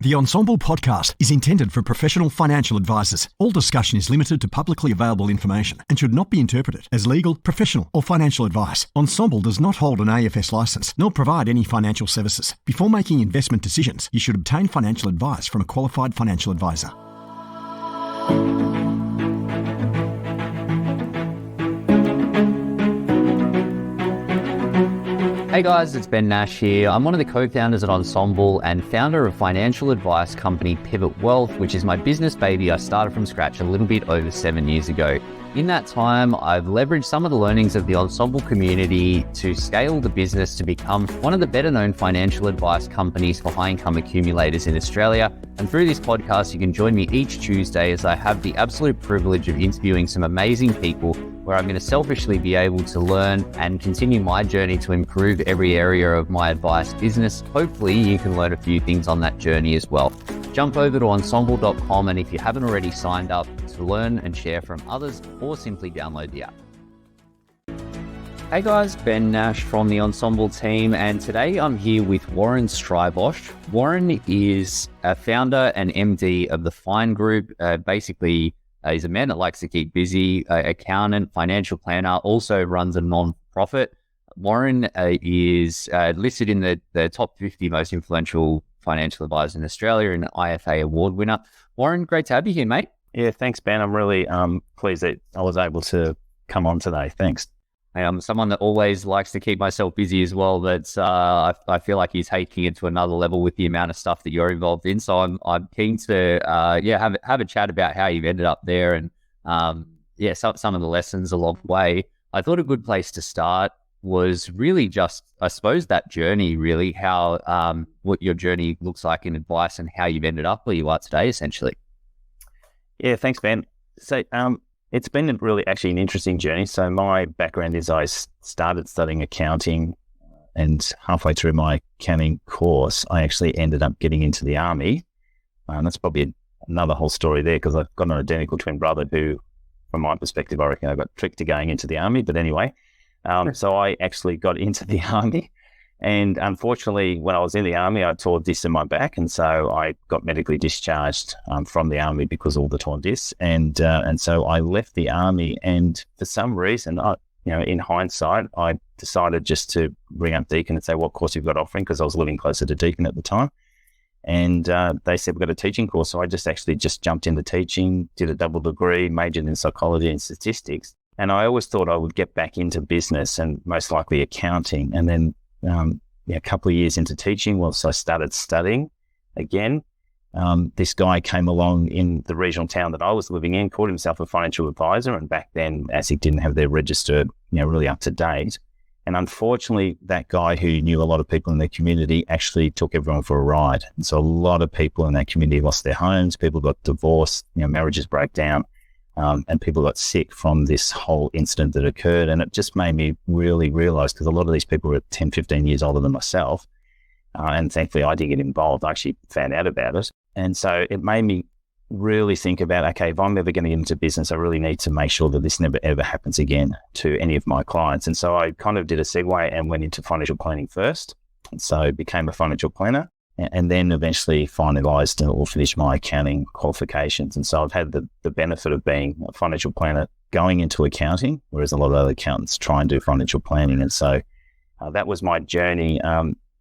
The Ensombl podcast is intended for professional financial advisors. All discussion is limited to publicly available information and should not be interpreted as legal, professional, or financial advice. Ensombl does not hold an AFS license nor provide any financial services. Before making investment decisions, you should obtain financial advice from a qualified financial advisor. Hey guys, it's Ben Nash here. I'm one of the co-founders at Ensombl and founder of financial advice company Pivot Wealth, which is my business baby I started from scratch a little bit over 7 years ago. In that time, I've leveraged some of the learnings of the Ensombl community to scale the business to become one of the better known financial advice companies for high income accumulators in Australia. And through this podcast, you can join me each Tuesday as I have the absolute privilege of interviewing some amazing people where I'm going to selfishly be able to learn and continue my journey to improve every area of my advice business. Hopefully you can learn a few things on that journey as well. Jump over to ensombl.com, and if you haven't already signed up, to learn and share from others, or simply download the app. Hey guys, Ben Nash from the Ensombl team, and today I'm here with Warren Strybosch. Warren is a founder and MD of the Fine Group. He's a man that likes to keep busy, accountant, financial planner, also runs a non-profit. Warren is listed in the top 50 most influential financial advisors in Australia and an IFA award winner. Warren, great to have you here, mate. Yeah, thanks, Ben. I'm really pleased that I was able to come on today. Thanks. I'm someone that always likes to keep myself busy as well. But I feel like he's taking it to another level with the amount of stuff that you're involved in. So I'm keen to have a chat about how you've ended up there and some of the lessons along the way. I thought a good place to start was really just, I suppose, that journey, really, how what your journey looks like in advice and how you've ended up where you are today, essentially. Yeah, thanks, Ben. So it's been really actually an interesting journey. So my background is I started studying accounting, and halfway through my accounting course, I actually ended up getting into the army. That's probably another whole story there, because I've got an identical twin brother who, from my perspective, I reckon I got tricked to going into the army. But anyway, so I actually got into the army. And unfortunately, when I was in the army, I tore discs in my back, and so I got medically discharged from the army because of all the torn discs. And so I left the army, and for some reason, in hindsight, I decided just to ring up Deakin and say, what course you've got offering, because I was living closer to Deakin at the time. And they said, we've got a teaching course. So I just jumped into teaching, did a double degree, majored in psychology and statistics. And I always thought I would get back into business and most likely accounting. And then a couple of years into teaching, once I started studying again, this guy came along in the regional town that I was living in, called himself a financial advisor. And back then, ASIC didn't have their register, really up to date. And unfortunately, that guy who knew a lot of people in the community actually took everyone for a ride. And so a lot of people in that community lost their homes, people got divorced, marriages broke down. And people got sick from this whole incident that occurred. And it just made me really realize, because a lot of these people were 10, 15 years older than myself. And thankfully I didn't get involved. I actually found out about it. And so it made me really think about, okay, if I'm ever going to get into business, I really need to make sure that this never ever happens again to any of my clients. And so I kind of did a segue and went into financial planning first. And so became a financial planner. And then eventually finalised or finished my accounting qualifications. And so I've had the benefit of being a financial planner going into accounting, whereas a lot of other accountants try and do financial planning. And so that was my journey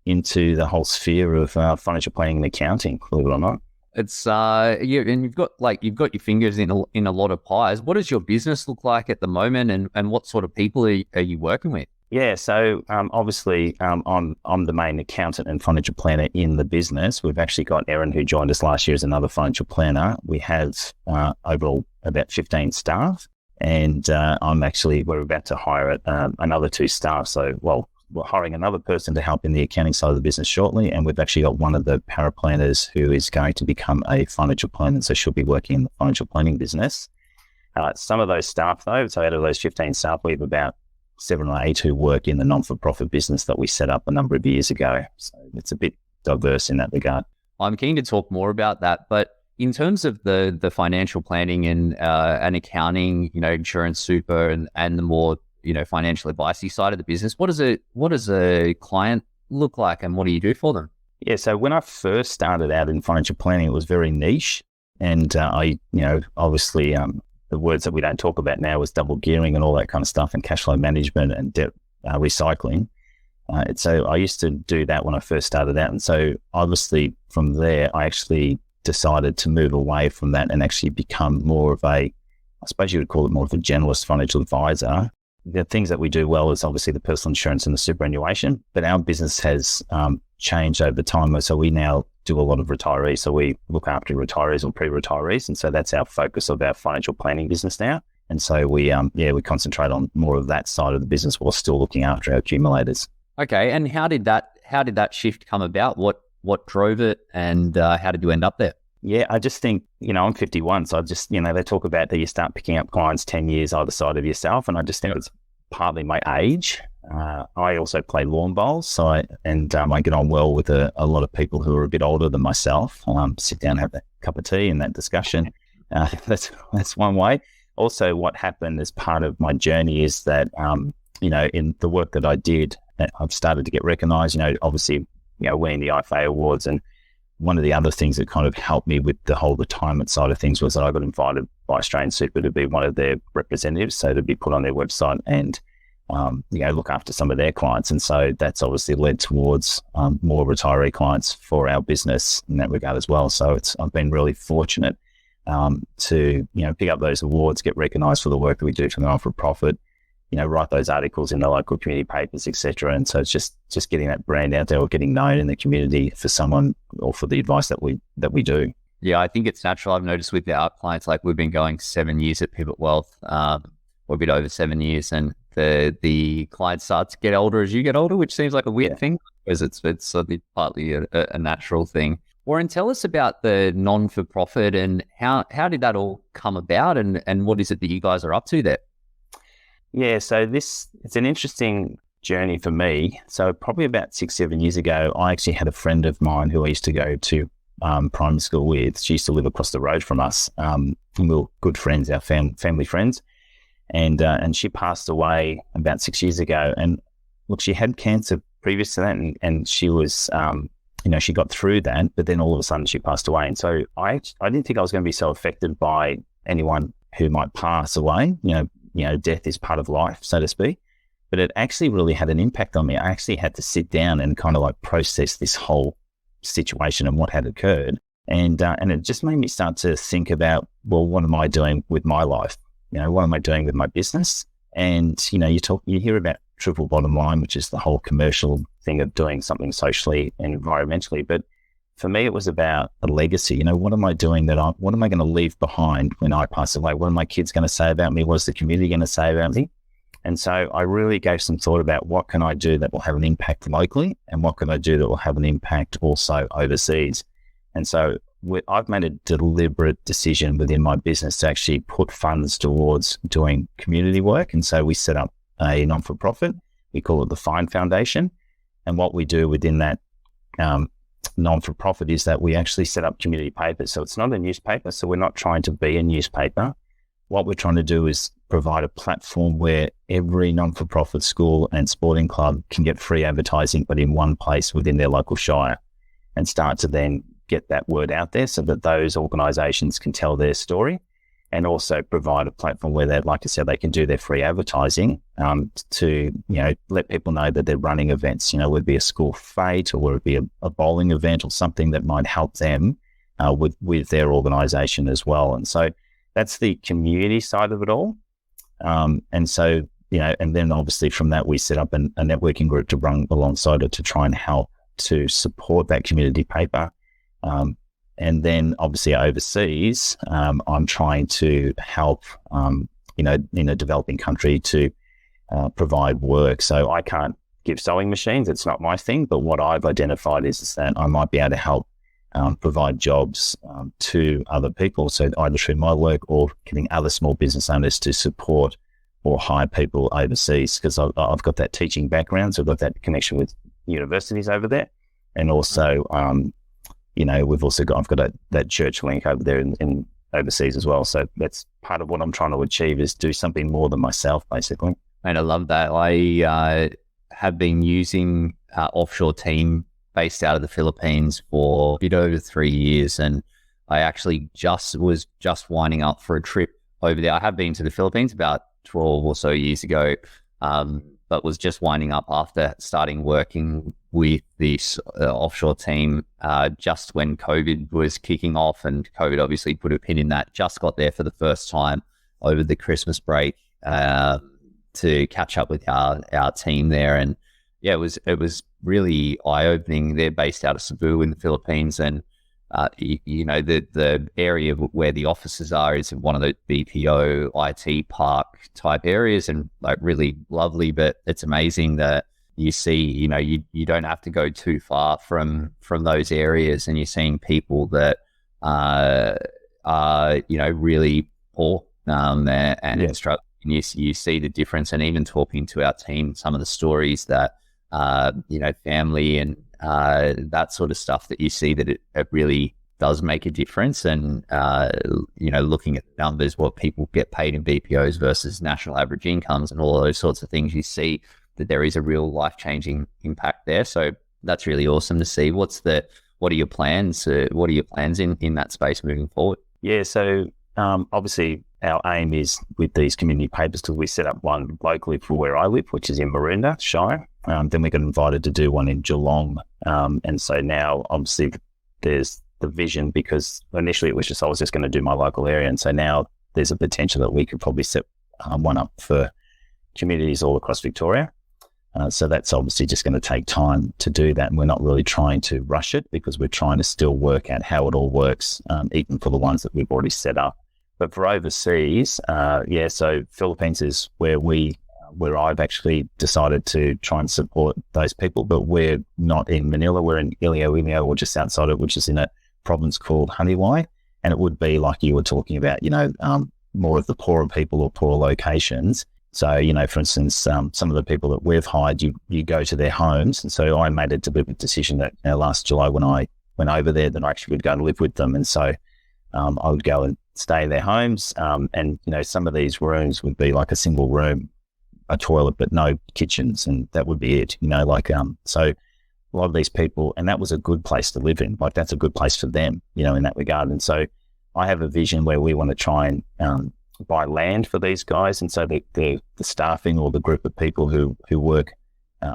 into the whole sphere of financial planning and accounting, believe it or not. It's and you've got your fingers in a lot of pies. What does your business look like at the moment, and what sort of people are you working with? Yeah, so obviously I'm the main accountant and financial planner in the business. We've actually got Erin, who joined us last year, as another financial planner. We have overall about 15 staff, and we're about to hire another 2 staff. So, we're hiring another person to help in the accounting side of the business shortly, and we've actually got one of the paraplanners who is going to become a financial planner, so she'll be working in the financial planning business. Some of those staff, though, so out of those 15 staff, we have about 7 or 8 who work in the non-for-profit business that we set up a number of years ago. So it's a bit diverse in that regard. I'm keen to talk more about that, but in terms of the financial planning and accounting, insurance, super, and the more financial advice side of the business, what does a client look like, and what do you do for them? Yeah, so when I first started out in financial planning, it was very niche. And obviously the words that we don't talk about now is double gearing and all that kind of stuff, and cash flow management and debt recycling. So I used to do that when I first started out. And so obviously from there, I actually decided to move away from that and actually become more of I suppose you would call it more of a generalist financial advisor. The things that we do well is obviously the personal insurance and the superannuation, but our business has changed over time. So we now do a lot of retirees. So we look after retirees or pre-retirees. And so that's our focus of our financial planning business now. And so we concentrate on more of that side of the business while still looking after our accumulators. Okay. And how did that shift come about? What drove it, and how did you end up there? Yeah, I just think, I'm 51. So I just, they talk about that you start picking up clients 10 years either side of yourself. And I just think it's partly my age. I also play lawn bowls. So I get on well with a lot of people who are a bit older than myself. Sit down, have a cup of tea and that discussion. That's one way. Also, what happened as part of my journey is that, in the work that I did, I've started to get recognized, obviously, winning the IFA awards. And one of the other things that kind of helped me with the whole retirement side of things was that I got invited by Australian Super to be one of their representatives, so to be put on their website and, look after some of their clients. And so that's obviously led towards more retiree clients for our business in that regard as well. So I've been really fortunate to, pick up those awards, get recognised for the work that we do for the not-for-profit, write those articles in the local community papers, etc. And so it's just getting that brand out there or getting known in the community for someone or for the advice that we do. Yeah, I think it's natural. I've noticed with our clients, like we've been going 7 years at Pivot Wealth, or a bit over 7 years, and the clients start to get older as you get older, which seems like a weird thing because it's certainly partly a natural thing. Warren, tell us about the non-for-profit and how did that all come about, and what is it that you guys are up to there? Yeah, so it's an interesting journey for me. So probably about 6-7 years ago, I actually had a friend of mine who I used to go to primary school with. She used to live across the road from us. And we were good friends, our family friends. And she passed away about 6 years ago. And look, she had cancer previous to that, and she was, she got through that, but then all of a sudden she passed away. And so I didn't think I was going to be so affected by anyone who might pass away. Death is part of life, so to speak, but it actually really had an impact on me. I actually had to sit down and kind of like process this whole situation and what had occurred. And it just made me start to think about, well, what am I doing with my life? What am I doing with my business? And, you hear about triple bottom line, which is the whole commercial thing of doing something socially and environmentally. But for me, it was about a legacy. What am I doing what am I going to leave behind when I pass away? What are my kids going to say about me? What's the community going to say about me? And so I really gave some thought about what can I do that will have an impact locally, and what can I do that will have an impact also overseas. And so I've made a deliberate decision within my business to actually put funds towards doing community work. And so we set up a non-for-profit. We call it the Fine Foundation. And what we do within that non-for-profit is that we actually set up community papers. So it's not a newspaper. So we're not trying to be a newspaper. What we're trying to do is provide a platform where every non-for-profit school and sporting club can get free advertising, but in one place within their local shire, and start to then get that word out there so that those organisations can tell their story, and also provide a platform where they, like I said, they can do their free advertising to, let people know that they're running events, whether it be a school fete or whether it be a bowling event or something that might help them with their organisation as well. And so that's the community side of it all. And so, and then obviously from that, we set up a networking group to run alongside it to try and help to support that community paper. And then obviously overseas, I'm trying to help, in a developing country to provide work. So I can't give sewing machines. It's not my thing. But what I've identified is that I might be able to help provide jobs to other people. So either through my work or getting other small business owners to support or hire people overseas, because I've got that teaching background. So I've got that connection with universities over there. And also, I've got that church link over there in overseas as well. So that's part of what I'm trying to achieve, is do something more than myself, basically. And I love that. I have been using offshore team based out of the Philippines for a bit over 3 years, and I actually was winding up for a trip over there. I have been to the Philippines about 12 or so years ago, but was just winding up after starting working with this offshore team just when COVID was kicking off, and COVID obviously put a pin in that. Just got there for the first time over the Christmas break to catch up with our team there, and yeah, it was really eye-opening. They're based out of Cebu in the Philippines, and the area where the offices are is one of the BPO IT park type areas, and like really lovely. But it's amazing that you see, you don't have to go too far from those areas, and you're seeing people that are really poor and struggling. And you see the difference, and even talking to our team, some of the stories that family and that sort of stuff, that you see that it really does make a difference. And looking at the numbers, what people get paid in BPOs versus national average incomes and all those sorts of things, you see that there is a real life-changing impact there. So that's really awesome to see. What are your plans? What are your plans in that space moving forward? Yeah, so obviously our aim is with these community papers till we set up one locally for where I live, which is in Maroondah Shire. Then we got invited to do one in Geelong. And so now obviously there's the vision, because initially it was I was just going to do my local area. And so now there's a potential that we could probably set one up for communities all across Victoria. So that's obviously just going to take time to do that. And we're not really trying to rush it, because we're trying to still work out how it all works, even for the ones that we've already set up. But for overseas, so Philippines is where I've actually decided to try and support those people, but we're not in Manila. We're in Iloilo, or just outside of, which is in a province called Haniwai. And it would be like you were talking about, more of the poorer people or poor locations. So, for instance, some of the people that we've hired, you go to their homes. And so I made a deliberate decision that last July when I went over there, that I actually would go and live with them. And so I would go and stay in their homes. And some of these rooms would be like a single room, a toilet, but no kitchens, and that would be it. So a lot of these people, and that was a good place to live in. Like, that's a good place for them, in that regard. And so I have a vision where we want to try and buy land for these guys. And so the staffing, or the group of people who work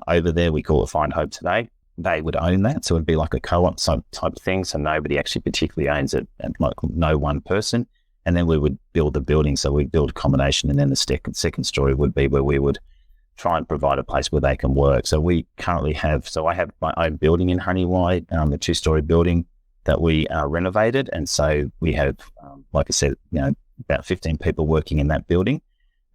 over there, we call it Find Hope Today, they would own that. So it'd be like a co-op type of thing. So nobody actually particularly owns it, and like no one person. And then we would build the building. So we'd build accommodation, and then the second story would be where we would try and provide a place where they can work. So we currently have, I have my own building in Haniwai, a 2-story building that we renovated. And so we have, like I said, about 15 people working in that building.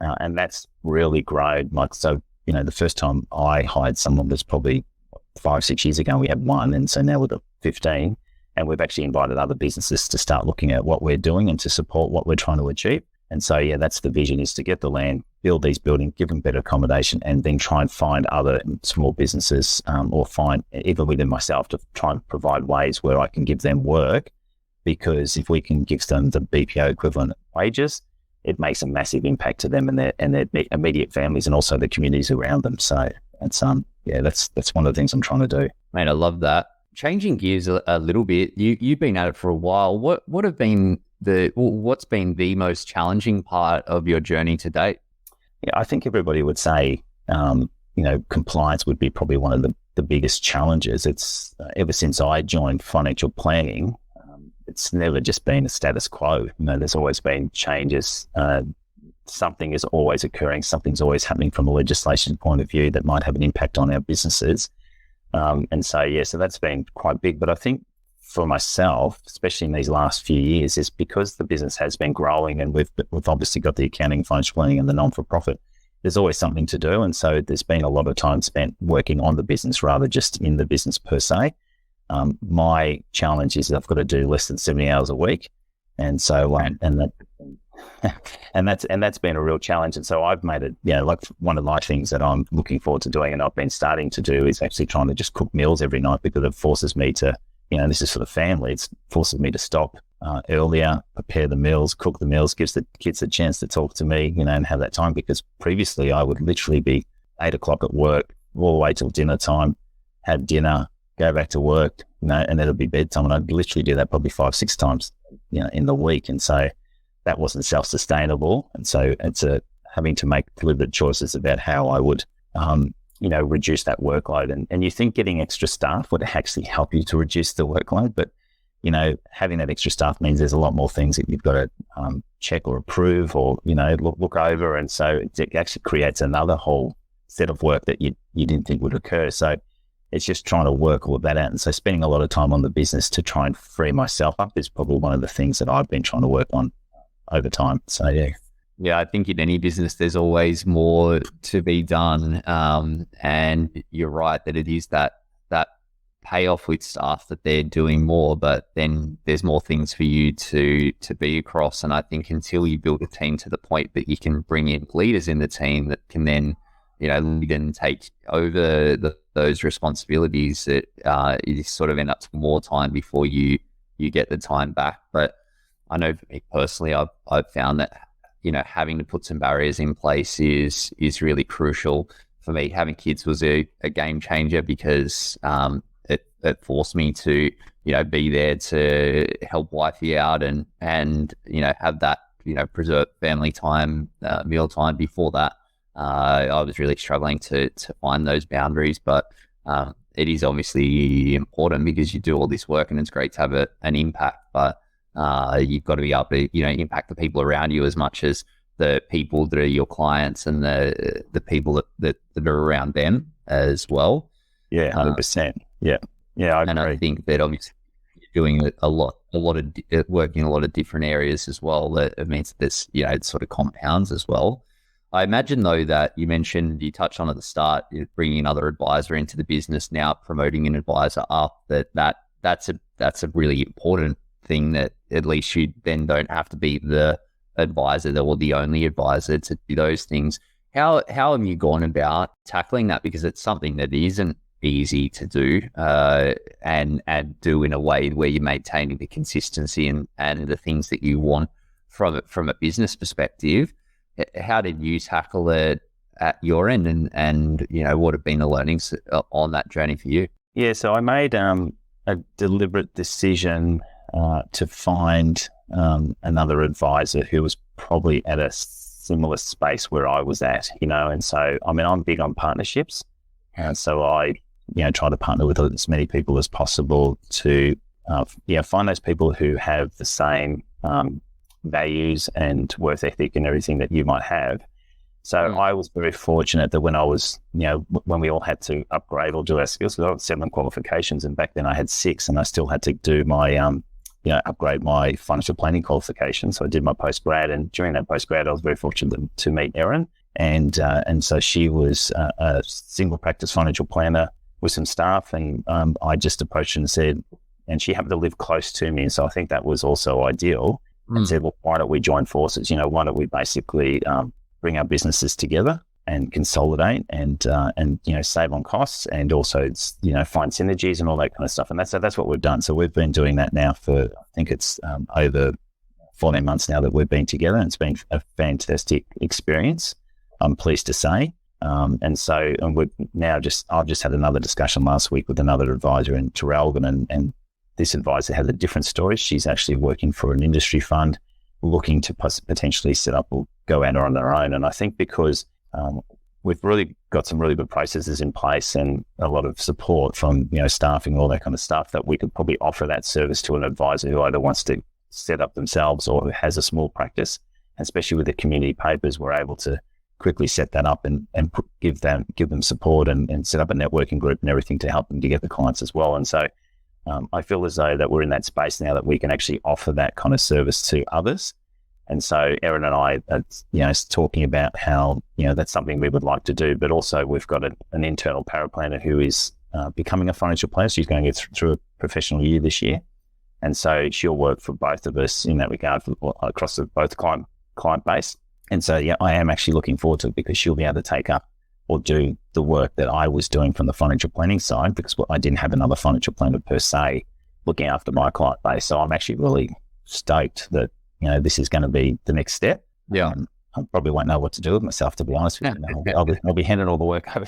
And that's really grown. The first time I hired someone was probably 5-6 years ago. We had one. And so now we've got 15. And we've actually invited other businesses to start looking at what we're doing and to support what we're trying to achieve. And so, that's the vision, is to get the land, build these buildings, give them better accommodation, and then try and find other small businesses or find, even within myself, to try and provide ways where I can give them work. Because if we can give them the BPO equivalent wages, it makes a massive impact to them and their immediate families, and also the communities around them. So that's one of the things I'm trying to do. Mate, I love that. Changing gears a little bit, you've been at it for a while. What's been the most challenging part of your journey to date? Yeah, I think everybody would say, compliance would be probably one of the biggest challenges. It's ever since I joined financial planning, it's never just been a status quo. There's always been changes. Something is always occurring. Something's always happening from a legislation point of view that might have an impact on our businesses. So that's been quite big. But I think for myself, especially in these last few years, is because the business has been growing, and we've obviously got the accounting, financial planning, and the non-for-profit. There's always something to do. And so there's been a lot of time spent working on the business rather just in the business per se. My challenge is that I've got to do less than 70 hours a week. And so, and that's been a real challenge. And so I've made it, like one of my things that I'm looking forward to doing, and I've been starting to do, is actually trying to just cook meals every night, because it forces me to, this is for the family. It forces me to stop earlier, prepare the meals, cook the meals, gives the kids a chance to talk to me, and have that time. Because previously I would literally be 8 o'clock at work all the way till dinner time, have dinner, go back to work, and it'll be bedtime. And I'd literally do that probably 5-6 times, in the week. And so that wasn't self-sustainable. And so it's having to make deliberate choices about how I would, reduce that workload. And you think getting extra staff would actually help you to reduce the workload, but having that extra staff means there's a lot more things that you've got to check or approve or, look over. And so it actually creates another whole set of work that you didn't think would occur. So it's just trying to work all of that out. And so spending a lot of time on the business to try and free myself up is probably one of the things that I've been trying to work on over time. So, yeah. Yeah, I think in any business, there's always more to be done. And you're right that it is that payoff with staff that they're doing more, but then there's more things for you to be across. And I think until you build a team to the point that you can bring in leaders in the team that can then, lead and take over those responsibilities, that you sort of end up with more time before you get the time back. But I know for me personally, I've found that, having to put some barriers in place is really crucial. For me, having kids was a game changer because it forced me to, be there to help wifey out and have that, preserved family time, meal time. Before that, I was really struggling to find those boundaries, but it is obviously important because you do all this work and it's great to have an impact, but you've got to be able to, impact the people around you as much as the people that are your clients and the people that are around them as well. Yeah, 100%. Yeah. Yeah, I agree. And I think that obviously you're doing a lot of working in a lot of different areas as well. That it means this, it sort of compounds as well. I imagine though that you touched on at the start, bringing another advisor into the business now, promoting an advisor up. That's a really important thing, that at least you then don't have to be the advisor or the only advisor to do those things. How have you gone about tackling that? Because it's something that isn't easy to do and do in a way where you're maintaining the consistency and the things that you want from a business perspective. How did you tackle it at your end, and what have been the learnings on that journey for you? Yeah, so I made a deliberate decision to find another advisor who was probably at a similar space where I was at, and so, I'm big on partnerships. And so I, try to partner with as many people as possible to, find those people who have the same values and work ethic and everything that you might have. So I was very fortunate that when I was, when we all had to upgrade or do our skills, because I had 7 qualifications, and back then I had 6, and I still had to do my, upgrade my financial planning qualification. So I did my postgrad, and during that postgrad, I was very fortunate to meet Erin. And so she was a single practice financial planner with some staff, and I just approached her and said, and she happened to live close to me, and so I think that was also ideal. And said, well, why don't we join forces? Why don't we basically bring our businesses together and consolidate and save on costs, and also find synergies and all that kind of stuff. And that's what we've done. So we've been doing that now for, I think it's over 14 months now that we've been together, and it's been a fantastic experience, I'm pleased to say. And we've now I've just had another discussion last week with another advisor in Traralgon, and this advisor has a different story. She's actually working for an industry fund, looking to potentially set up or go out on their own. And I think because we've really got some really good processes in place and a lot of support from staffing, all that kind of stuff, that we could probably offer that service to an advisor who either wants to set up themselves or who has a small practice. Especially with the community papers, we're able to quickly set that up and give them support and set up a networking group and everything to help them to get the clients as well. And so I feel as though that we're in that space now that we can actually offer that kind of service to others. And so Erin and I are, talking about how, that's something we would like to do, but also we've got an internal paraplanner who is becoming a financial planner. She's going through a professional year this year. And so she'll work for both of us in that regard across both client base. And so, I am actually looking forward to it, because she'll be able to take up or do the work that I was doing from the financial planning side, because I didn't have another financial planner per se looking after my client base. So I'm actually really stoked that, this is going to be the next step. Yeah. I probably won't know what to do with myself, to be honest with you. I'll be handing all the work over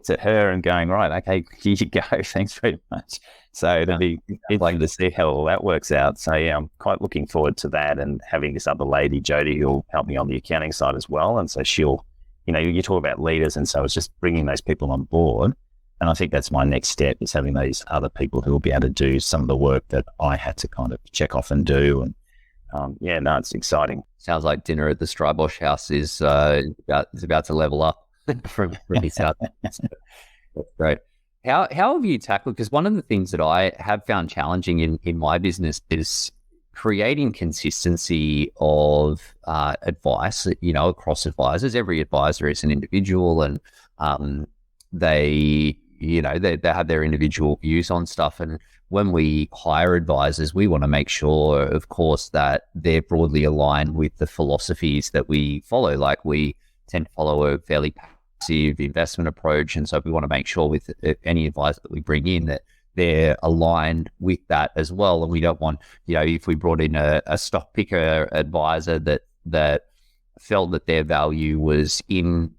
to her and going, right, okay, here you go. Thanks very much. So it'll be interesting to see how all that works out. So yeah, I'm quite looking forward to that, and having this other lady, Jodie, who'll help me on the accounting side as well. And so she'll, you talk about leaders, and so it's just bringing those people on board. And I think that's my next step, is having these other people who will be able to do some of the work that I had to kind of check off and do. And it's exciting. Sounds like dinner at the Strybosch house is about to level up from his house. That's great. How have you tackled, because one of the things that I have found challenging in my business is creating consistency of advice, across advisors. Every advisor is an individual, and they have their individual views on stuff. And when we hire advisors, we want to make sure, of course, that they're broadly aligned with the philosophies that we follow. Like, we tend to follow a fairly passive investment approach. And so we want to make sure with any advisor that we bring in that they're aligned with that as well. And we don't want, if we brought in a stock picker advisor that felt that their value was in,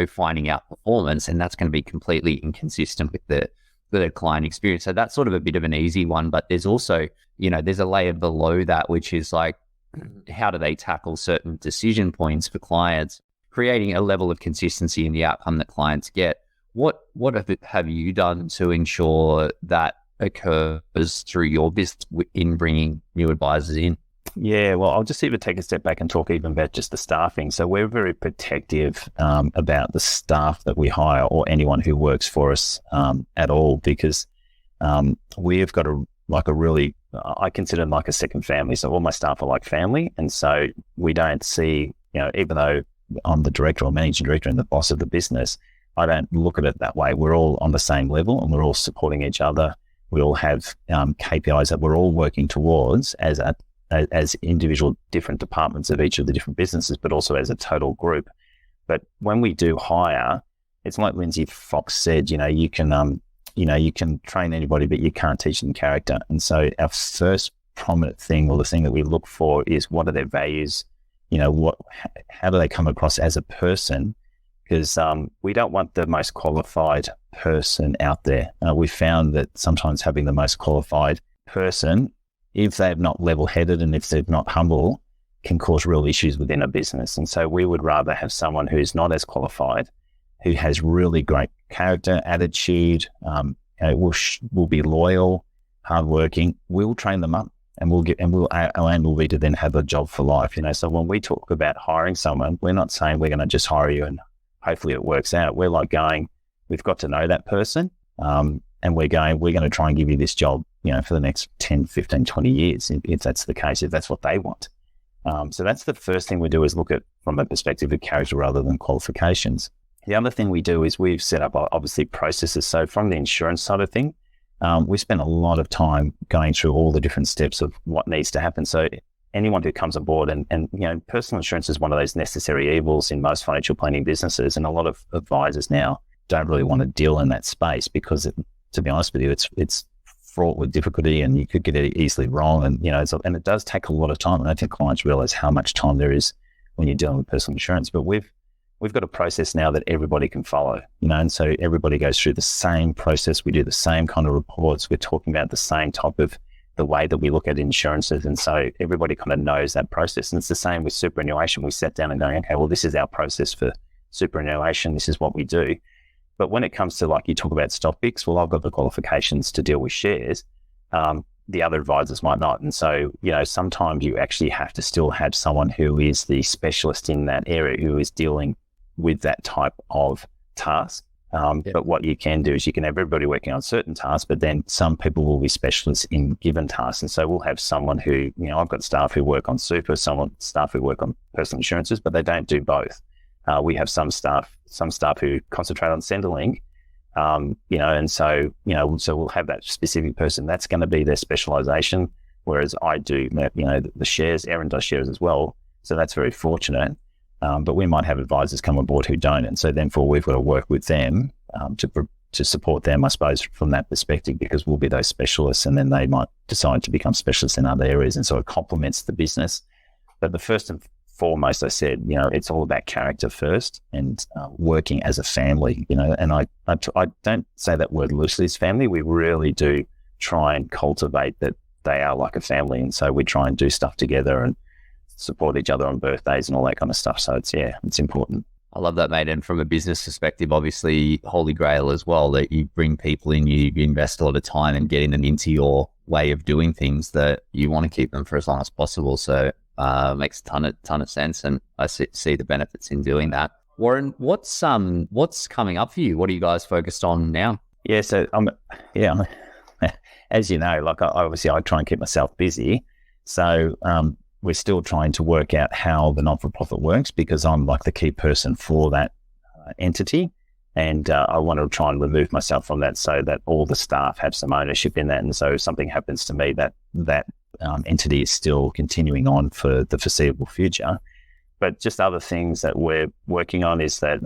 finding out performance, and that's going to be completely inconsistent with the client experience. So that's sort of a bit of an easy one, but there's also, there's a layer below that, which is like, how do they tackle certain decision points for clients, creating a level of consistency in the outcome that clients get. What have you done to ensure that occurs through your business in bringing new advisors in? Yeah, well, I'll just even take a step back and talk even about just the staffing. So we're very protective about the staff that we hire, or anyone who works for us at all, because we've got I consider them like a second family. So all my staff are like family. And so we don't see, even though I'm the director or managing director and the boss of the business, I don't look at it that way. We're all on the same level, and we're all supporting each other. We all have KPIs that we're all working towards as individual different departments of each of the different businesses, but also as a total group. But when we do hire, it's like Lindsay Fox said, you can train anybody, but you can't teach them character. And so our first prominent thing, or the thing that we look for, is what are their values? How do they come across as a person? Because we don't want the most qualified person out there. We found that sometimes having the most qualified person, if they're not level-headed and if they're not humble, can cause real issues within a business. And so we would rather have someone who's not as qualified, who has really great character, attitude, will be loyal, hardworking. We'll train them up, and our aim will be to then have a job for life. So when we talk about hiring someone, we're not saying we're going to just hire you and hopefully it works out. We're like going, we've got to know that person, and we're going to try and give you this job, for the next 10, 15, 20 years, if that's the case, if that's what they want. So that's the first thing we do, is look at from a perspective of character rather than qualifications. The other thing we do is we've set up, obviously, processes. So from the insurance side of thing, we spend a lot of time going through all the different steps of what needs to happen. So anyone who comes aboard, and personal insurance is one of those necessary evils in most financial planning businesses. And a lot of advisors now don't really want to deal in that space because, to be honest with you, it's fraught with difficulty, and you could get it easily wrong. And, and it does take a lot of time. And I think clients realize how much time there is when you're dealing with personal insurance. But we've got a process now that everybody can follow, and so everybody goes through the same process. We do the same kind of reports. We're talking about the same type of the way that we look at insurances. And so everybody kind of knows that process. And it's the same with superannuation. We sat down and going, okay, well, this is our process for superannuation. This is what we do. But when it comes to, like, you talk about stock picks, well, I've got the qualifications to deal with shares. The other advisors might not. And so, sometimes you actually have to still have someone who is the specialist in that area, who is dealing with that type of task. But what you can do is you can have everybody working on certain tasks, but then some people will be specialists in given tasks. And so we'll have someone who, I've got staff who work on super, staff who work on personal insurances, but they don't do both. We have some staff who concentrate on Centrelink, and so we'll have that specific person. That's going to be their specialization. Whereas I do, the shares. Erin does shares as well. So that's very fortunate. But we might have advisors come on board who don't. And so therefore we've got to work with them to support them, I suppose, from that perspective, because we'll be those specialists, and then they might decide to become specialists in other areas. And so it complements the business. But the first and foremost, I said, it's all about character first and working as a family, and I don't say that word loosely as family. We really do try and cultivate that they are like a family. And so we try and do stuff together and support each other on birthdays and all that kind of stuff. So it's important. I love that, mate. And from a business perspective, obviously, holy grail as well, that you bring people in, you invest a lot of time in getting them into your way of doing things, that you want to keep them for as long as possible. So makes a ton of sense. And I see the benefits in doing that. Warren, what's coming up for you? What are you guys focused on now? Yeah. So as you know, like I try and keep myself busy. So we're still trying to work out how the not-for-profit works, because I'm like the key person for that entity. And I want to try and remove myself from that so that all the staff have some ownership in that. And so if something happens to me, that entity is still continuing on for the foreseeable future. But just other things that we're working on is that,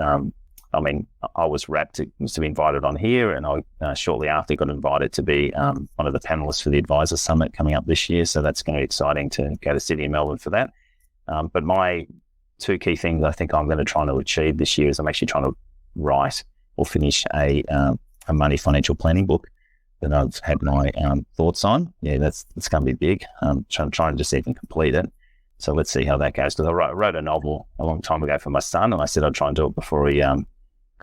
I was rapt to be invited on here, and I shortly after got invited to be one of the panelists for the Advisor Summit coming up this year. So that's going to be exciting to go to Sydney and Melbourne for that. But my two key things I think I'm going to try to achieve this year is I'm actually trying to write or finish a money financial planning book that I've had my thoughts on. Yeah, that's going to be big. I'm trying to just even complete it. So let's see how that goes. Because I wrote a novel a long time ago for my son, and I said I'd try and do it before he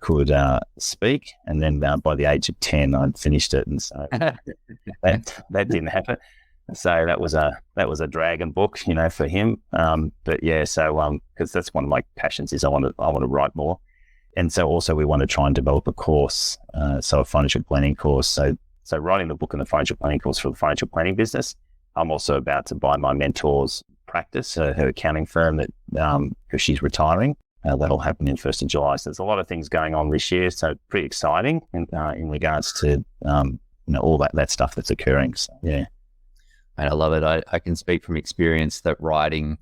could speak. And then by the age of 10, I'd finished it, and so that didn't happen. So that was a dragon book, for him. But yeah, so because that's one of my passions is I want to write more. And so also we want to try and develop a course, so a financial planning course. So writing the book and the financial planning course for the financial planning business. I'm also about to buy my mentor's practice, her accounting firm, that because she's retiring. That'll happen in 1st of July. So there's a lot of things going on this year. So pretty exciting in regards to all that stuff that's occurring. So yeah. And I love it. I can speak from experience that writing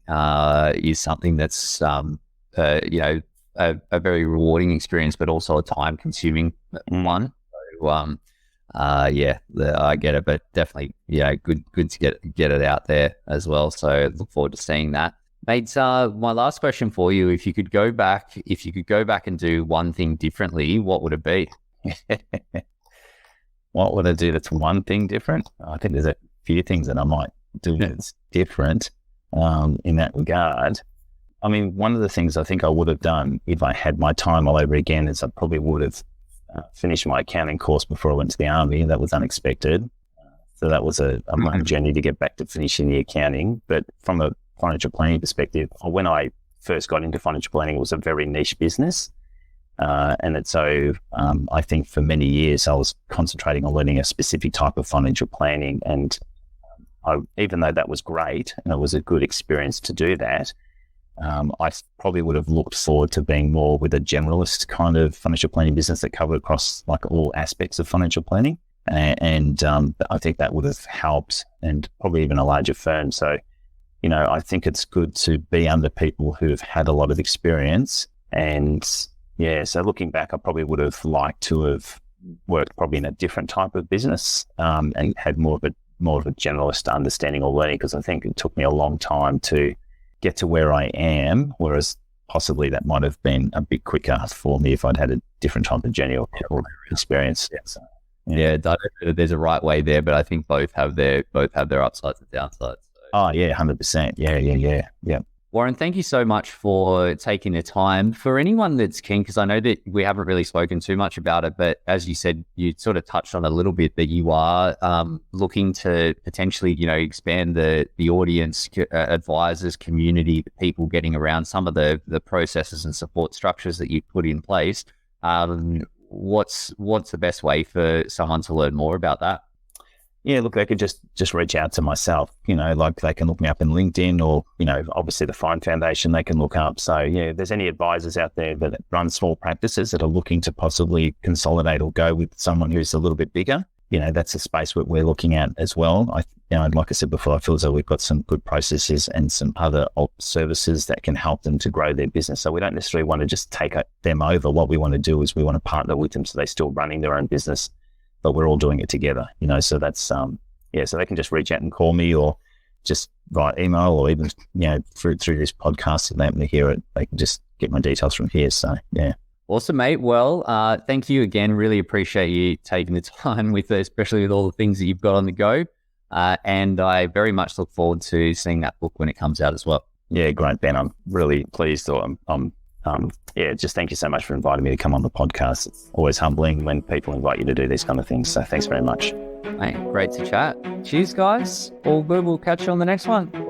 is something that's a very rewarding experience, but also a time-consuming one. So, I get it, but definitely, good to get it out there as well. So look forward to seeing that. Mate, my last question for you: if you could go back and do one thing differently, what would it be? What would I do that's one thing different? I think there's a few things that I might do that's different in that regard. I mean, one of the things I think I would have done if I had my time all over again is I probably would have finished my accounting course before I went to the army. That was unexpected. So that was a long journey to get back to finishing the accounting. But from a financial planning perspective, when I first got into financial planning, it was a very niche business. I think for many years I was concentrating on learning a specific type of financial planning. And even though that was great and it was a good experience to do that, I probably would have looked forward to being more with a generalist kind of financial planning business that covered across like all aspects of financial planning. And I think that would have helped, and probably even a larger firm. So, I think it's good to be under people who have had a lot of experience. And yeah, so looking back, I probably would have liked to have worked probably in a different type of business and had more of a generalist understanding or learning, because I think it took me a long time to get to where I am, whereas possibly that might have been a bit quicker for me if I'd had a different type of journey or experience. Yeah, so, yeah, there's a right way there, but I think both have their upsides and downsides. So. Oh yeah, 100%. Yeah. Warren, thank you so much for taking the time. For anyone that's keen, because I know that we haven't really spoken too much about it, but as you said, you sort of touched on a little bit that you are looking to potentially, expand the audience, advisors, community, the people getting around some of the processes and support structures that you've put in place. What's the best way for someone to learn more about that? Yeah, look, they could just reach out to myself, like they can look me up in LinkedIn or, obviously the Fine Foundation they can look up. So yeah, if there's any advisors out there that run small practices that are looking to possibly consolidate or go with someone who's a little bit bigger, that's a space that we're looking at as well. Like I said before, I feel as though we've got some good processes and some other services that can help them to grow their business. So we don't necessarily want to just take them over. What we want to do is we want to partner with them so they're still running their own business, but we're all doing it together, so that's, so they can just reach out and call me or just via email or even, through this podcast, if they happen to hear it, they can just get my details from here. So, yeah. Awesome, mate. Well, thank you again. Really appreciate you taking the time with it, especially with all the things that you've got on the go. And I very much look forward to seeing that book when it comes out as well. Yeah, great, Ben. I'm really pleased. Just thank you so much for inviting me to come on the podcast. It's always humbling when people invite you to do these kind of things. So thanks very much. Mate, great to chat. Cheers, guys. All good. We'll catch you on the next one.